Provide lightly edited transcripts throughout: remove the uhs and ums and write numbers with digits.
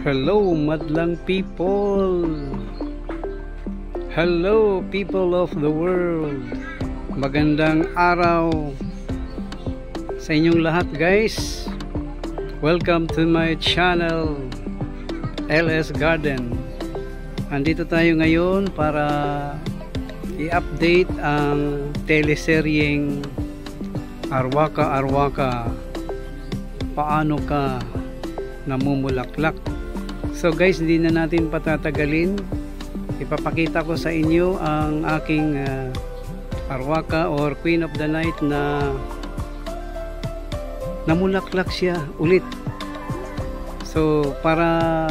Hello madlang people. Hello people of the world. Magandang araw sa inyong lahat guys. Welcome to my channel LS Garden. Andito tayo ngayon para i-update ang teleseryeng Arwaka Arwaka. Paano ka namumulaklak? So guys, hindi na natin patatagalin. Ipapakita ko sa inyo ang aking Arwaka or Queen of the Night na namulaklak siya ulit. So para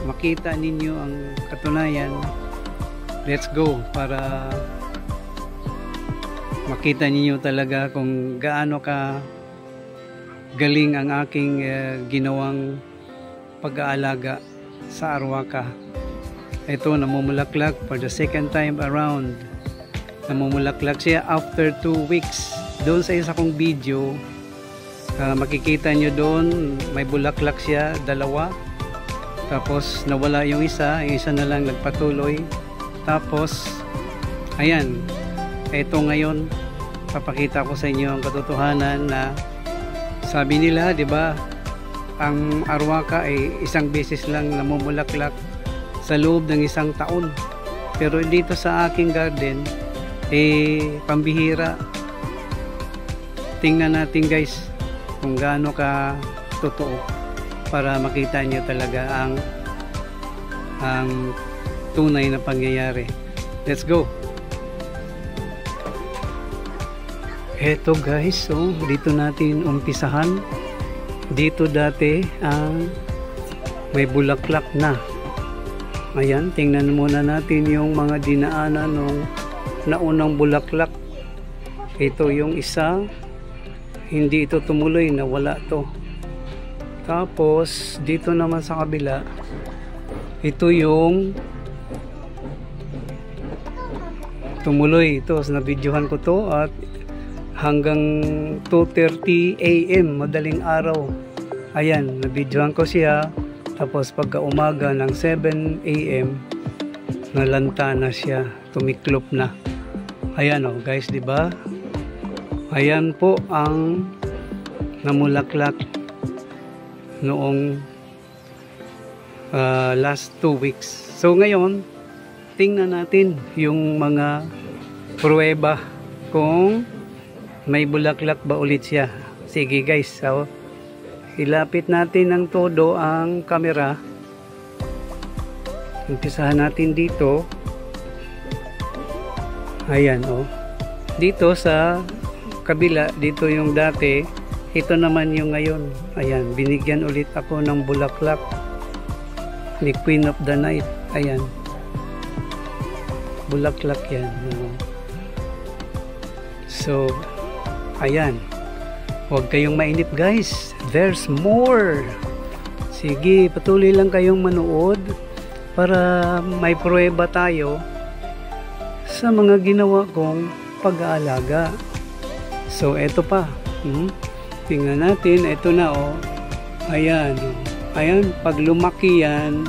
makita ninyo ang katunayan, let's go para makita ninyo talaga kung gaano ka galing ang aking ginawang pag-aalaga sa Arwaka. Ito, namumulaklak for the second time around. Namumulaklak siya after 2 weeks. Doon sa isa kong video, makikita nyo doon may bulaklak siya, 2. Tapos nawala yung isa na lang nagpatuloy. Tapos ayan, ito ngayon papakita ko sa inyo ang katotohanan na sabi nila, 'di ba, ang Arwaka ay isang beses lang namumulaklak sa loob ng 1 taon. Pero dito sa aking garden pambihira. Tingnan natin guys kung gaano ka totoo para makita niyo talaga ang tunay na pangyayari. Let's go. Eto guys, so dito natin umpisahan. Dito dati may bulaklak na. Ayan, tingnan muna natin yung mga dinaanan nung naunang bulaklak. Ito yung isa, hindi ito tumuloy, nawala to. Tapos dito naman sa kabila, ito yung tumuloy. Ito, na-videohan ko to at hanggang 2:30 AM madaling araw. Ayan, na-videohan ko siya. Tapos pagka umaga ng 7 AM nalanta na siya, tumiklop na. Ayan oh guys, di ba? Ayan po ang namulaklak noong last 2 weeks. So ngayon, tingnan natin yung mga pruweba kung may bulaklak ba ulit siya. Sige guys, so ilapit natin ng todo ang camera. Umpisahan natin dito. Ayan oh. Dito sa kabila, dito yung dati, ito naman yung ngayon. Ayan, binigyan ulit ako ng bulaklak ni Queen of the Night. Ayan, bulaklak yan. So ayan, huwag kayong mainip guys, there's more. Sige, patuloy lang kayong manood para may pruweba tayo sa mga ginawa kong pag-aalaga. So eto pa, tingnan natin, eto na oh. Ayan, ayan, pag lumaki yan,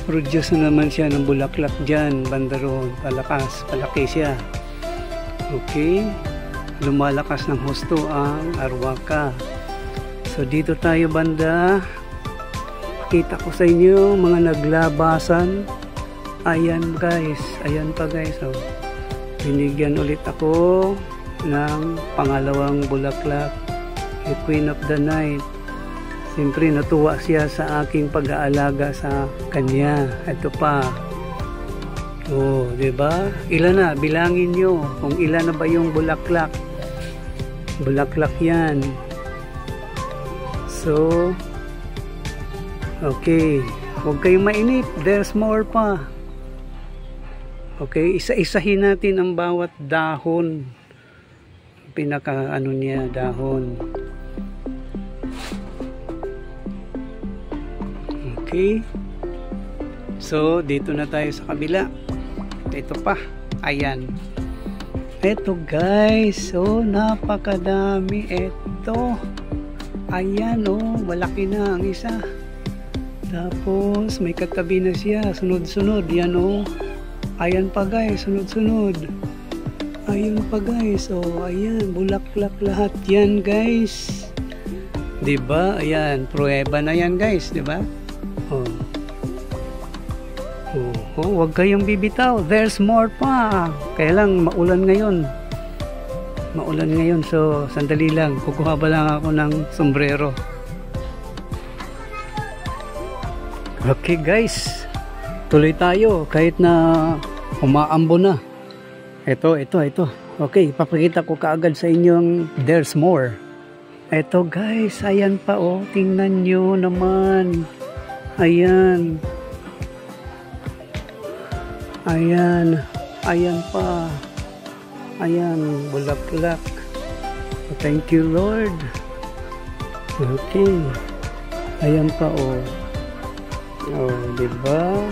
produce na naman siya ng bulaklak dyan, bandaron, palakas, palaki siya. Okay, lumalakas ng husto ang Arwaka. So dito tayo banda, kita ko sa inyo mga naglabasan. Ayan guys, ayan pa guys oh. Binigyan ulit ako ng pangalawang bulaklak, the Queen of the Night. Siyempre natuwa siya sa aking pag-aalaga sa kanya. Ito pa. Oh, 'di ba? Ilan na? Bilangin niyo kung ilan na ba yung bulaklak. Bulaklak 'yan. So, okay. Huwag kayong mainip. There's more pa. Okay, isa-isahin natin ang bawat dahon. Pinaka ano niya, dahon. Okay. So, dito na tayo sa kabila. Ito pa. Ayan. Ito guys. So, napakadami. Ito. Ayan oh. Malaki na ang isa. Tapos may katabi na siya, sunod-sunod. Yan o. Ayan pa guys, sunod-sunod. Ayun pa guys. Oh, ayan, bulaklak lahat yan guys. 'Di ba? Ayan, pruweba na yan guys, 'di ba? Oh. Oh, wag kayong bibitaw. There's more pa. Kaya lang maulan ngayon. Maulan ngayon, so sandali lang. Kukuha ba lang ako ng sombrero. Okay guys. Tuloy tayo kahit na umaambo na. Ito. Okay, papakita ko kaagad sa inyo ang there's more. Ito guys, ayan pa oh. Tingnan nyo naman. Ayan. Ayan pa. Ayan, bulaklak. Thank you Lord. Okay. Ayan pa oh. Oh, diba?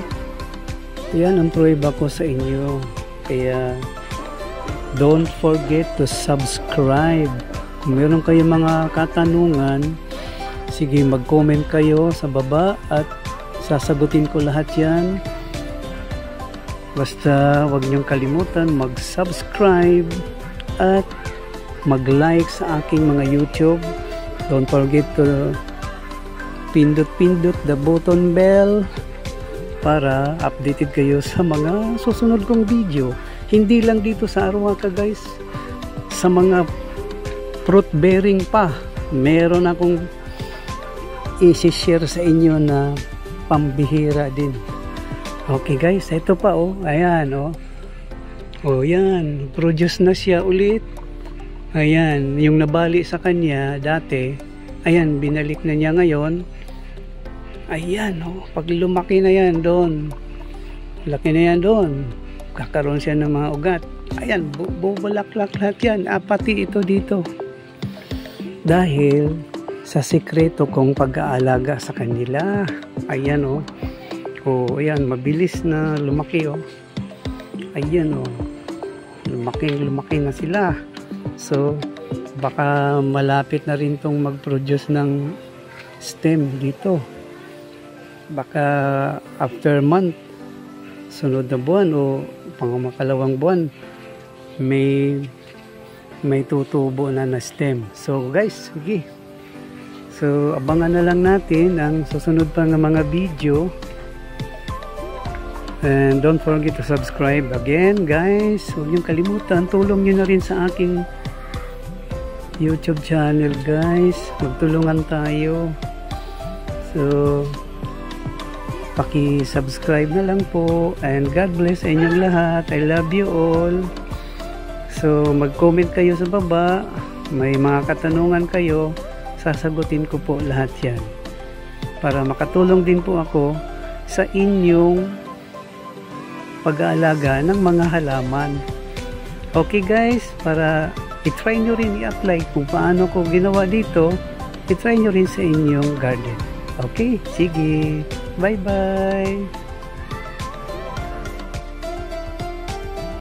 Yan ang pruweba ko sa inyo. Kaya don't forget to subscribe. Kung meron kayong mga katanungan, sige mag-comment kayo sa baba at sasagutin ko lahat yan. Basta wag niyong kalimutan mag-subscribe at mag-like sa aking mga YouTube. Don't forget to pindot the button bell para updated kayo sa mga susunod kong video. Hindi lang dito sa Arawaka guys, sa mga fruit bearing pa meron akong i-share sa inyo na pambihira din. Okay guys, ito pa oh. Ayan oh. Oh yan, produce na siya ulit. Ayan, yung nabali sa kanya dati, ayan, binalik na niya ngayon. Ayan oh, pag lumaki na yan doon, laki na yan doon, kakaroon siya ng mga ugat. Ayan, bubulaklak lahat yan, pati ito dito. Dahil sa sikreto kong pag-aalaga sa kanila. Ayan oh. Oh, ayan, mabilis na lumaki oh. Ayan oh. Lumaki na sila. So, baka malapit na rin tong mag-produce ng stem dito. Baka after month, sunod na buwan o pangmakalawang buwan, may tutubo na stem. So guys, sige. So abangan na lang natin ang susunod pa ng mga video. And don't forget to subscribe again guys. Huwag niyong kalimutan, tulong niyo na rin sa aking YouTube channel guys. Magtulungan tayo. So paki-subscribe na lang po, and God bless sa inyong lahat. I love you all. So mag-comment kayo sa baba, may mga katanungan kayo, sasagutin ko po lahat yan para makatulong din po ako sa inyong pag-aalaga ng mga halaman. Okay guys, para i-try nyo rin i-apply kung paano ko ginawa dito, i-try nyo rin sa inyong garden. Okay, sige. Bye-bye.